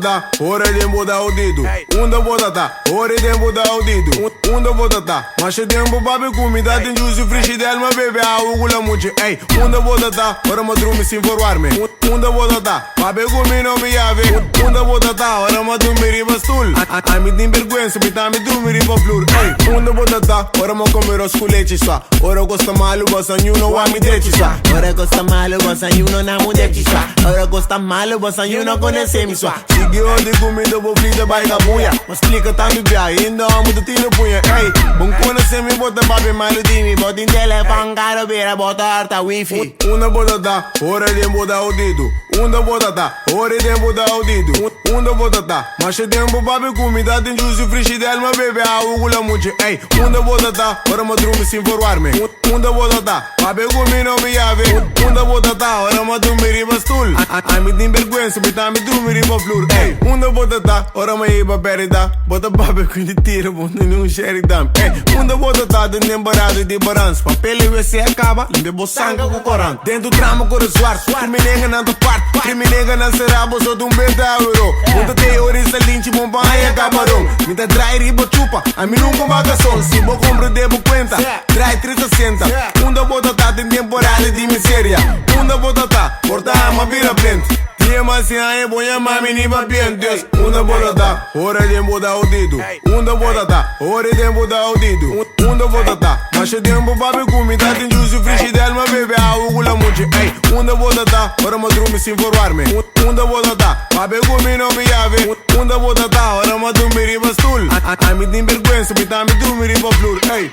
Tabata, ora tempo da audido. Unda Bo Tabata, ora tempo da audido. Unda Bo Tabata, mas é tempo para comida tem juice frisch del ma bebe a ugula muche. Ey, Unda Bo Tabata, ora madrume sin forwarme. Unda Bo Tabata, pabe comi no mi ave. Unda Bo Tabata, ora madrume riba stool. A mi din vergüenza, mi ta mi drume riba flur. Ey, Unda Bo Tabata, ora mo comer os culete só. Ora gosta malu, gosta nyuno wa mi deci só. Ora gosta malo, gosta yuno na mudeci sua. Ora gosta malo, gosta yuno conhece mi sua. Sigue onde comida vou frita vai na buia. Mas clica tá me bia, ainda amo do tino punha. Ey, bom conhecer me bota babe malo di mi. Bota em telefone, cara beira, bota harta wifi. Unda Bo Tabata, ora tempo da audido. Unda Bo Tabata, ora tempo da audido. Unda Bo Tabata, mas é tempo babe comida tem juice frisch del ma bebe a ugula muche. Ey, Unda Bo Tabata, ora madrume sin forwarme. Unda Bo Tabata, pabe comi no mi ave. Unda Bo Tabata, ora madrume riba stool. A mi din vergüenza, mi ta mi drume riba flur. Ey, Unda Bo Tabata, ora ma iba perida. Bota babe quindi tira, bota in un sheridam. Ey, Unda Bo Tabata, den embarado di barans. Papel e se acaba, limbe sangue com coran. Dentro trama com o swart, criminega na tua parte. Criminega na serabo, só de €20. Muita teorista linche, bom pai é camarão. Me tá trai riba chupa, a mim nunca vacação. Se vou comprar, devo conta, trai 360. Unda Bo Tabata, tem temporada de miséria. Unda Bo Tabata, porta ama vira frente. Minha macia é boa, mami, nem va bem, Deus. Unda Bo Tabata, ora tempo da audido. Unda Bo Tabata, ora tempo da audido. Unda Bo Tabata, mas é tempo para comida tem juice frisch del ma bebe a ugula muche. Ey, Unda Bo Tabata, ora madrume sin forwarme. Unda Bo Tabata, pabe comi no mi ave. Unda Bo Tabata, ora madrume riba stool. A mi din vergüenza, mi ta mi drume riba flur. Ey.